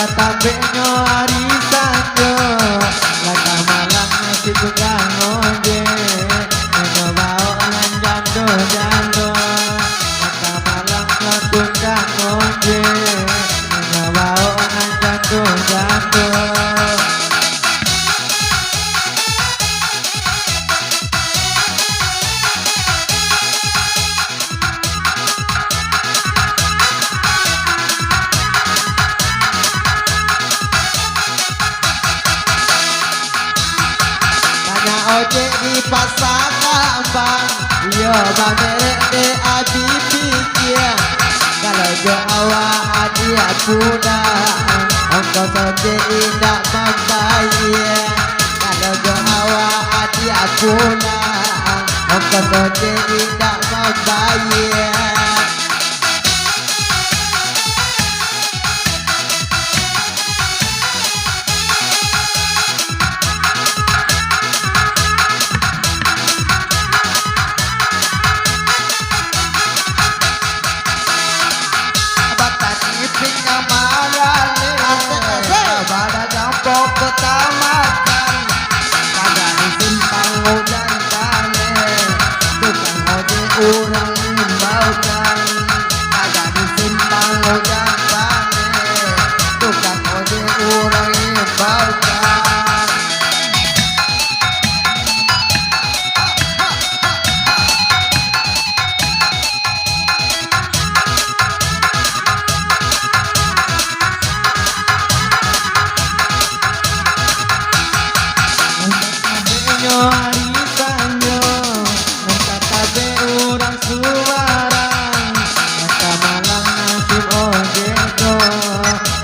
tabeknya arisannya laka malang nasi tukang ojek neno bau nan jando laka malang tukang ojek neno bau nan jando ojek di pasar kambang, yo bang de abi pikir. Kalau jo awak adia puna, ongkos ojek tidak membayar. Kalau jo awak adia puna, ongkos ojek tidak membayar. Pertamakan kagak disimpang hujan kane tukang ojek urang imbaukan kagak disimpang hujan kane tukang ojek urang imbaukan. Arisanyo nangka tabe urang suarang maka malang nasib ojeko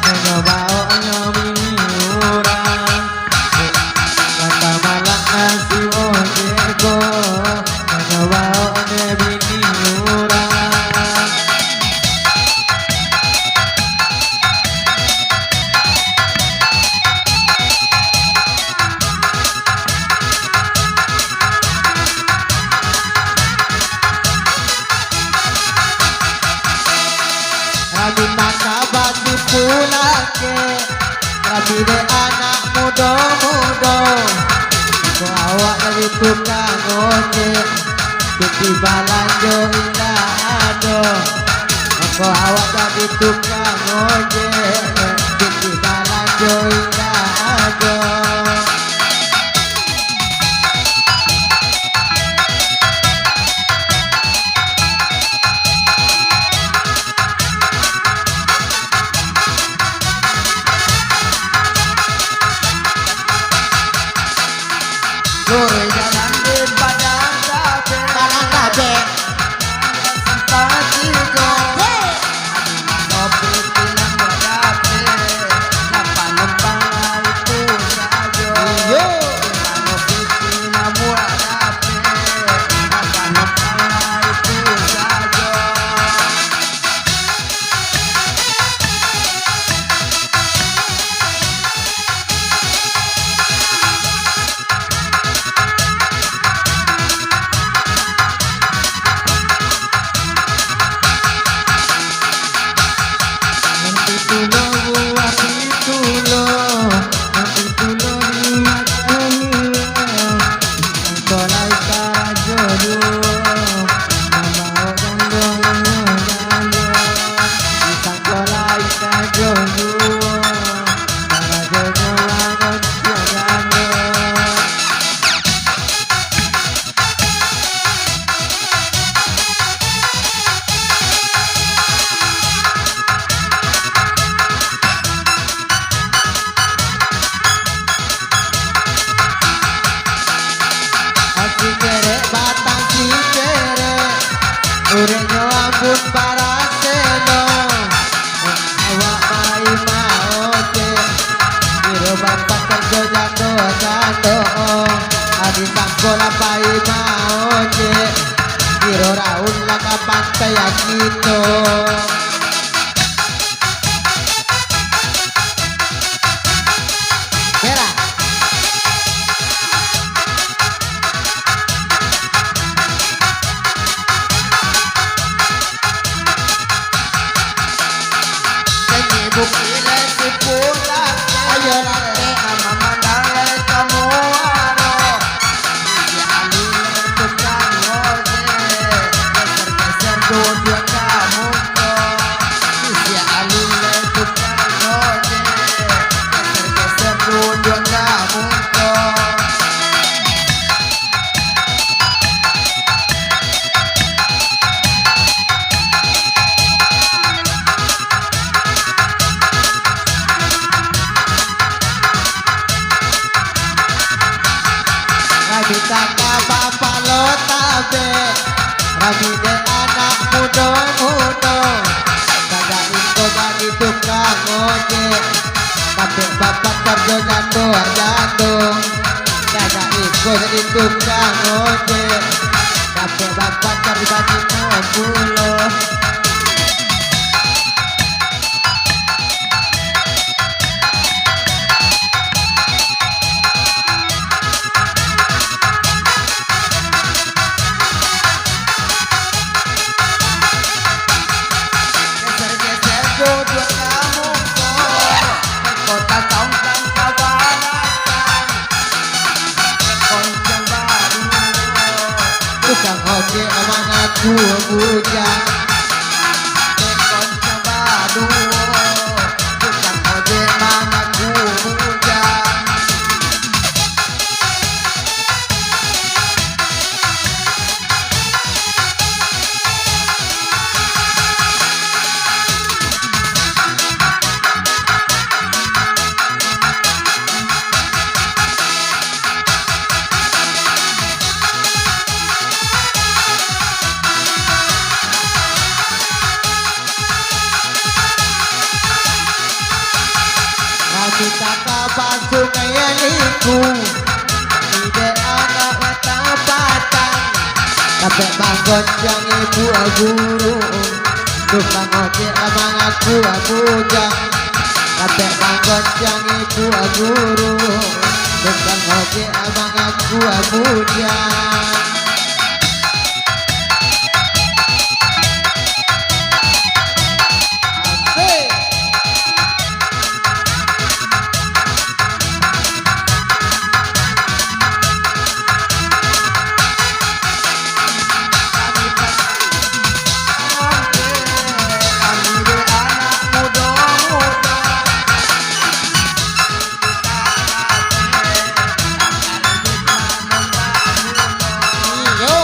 neno baonya mini urang maka malang nasib ojeko neno baonya mini urang. Minta kabar di pulake Rabi de anak muda-muda Kau awak dari tukang ojek Tuti balanjo indah ada Kau awak dari tukang ojek Tuti balanjo indah ada. Lore jalan di padang tabe simpati gobe kopi pinang wadape napa numpang itu sajo kopi pinang wadape napa numpang itu sajo. Urenyo ampun para seno awak bayi maoce biro bapak kerja jando adi sangkola bayi maoce biro raun laka pantai akito. Bukile si Violante Nama mandale kamu aro Isi alile tukang ojek Geser-geser dua kamu kok Isi alile tukang ojek Geser-geser dua kamu kok Rabi kakak bapak lo tabe Rabi de anak muda-muda Kagak itu jadi tukang ojek Tapi bapak kerja jatuh Kagak itu jadi tukang ojek Tapi bapak kerja di pulau Geser-geser dua kamu kok Kota Tongkang Kabanakan Konjang baru Tukang ojek emang aku bujang Konjang baru Tukang ojek mana ku bujang Rabi kakak pasung kaya liku Ide anak mata batang Tapi bangkot yang ibu guru Tukang ojek emang aku bujang Tapi bangkot yang ibu guru Tukang ojek emang aku bujang Asik Kami de anak muda-muda Yo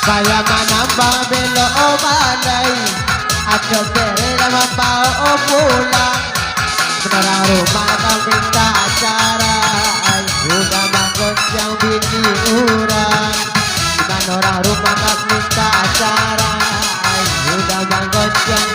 Saya menambah belok balai Ada beri lama bawa pulang Menara rumah tak minta acara Udah mangkot yang bini urang Menara rumah tak minta acara Udah mangkot yang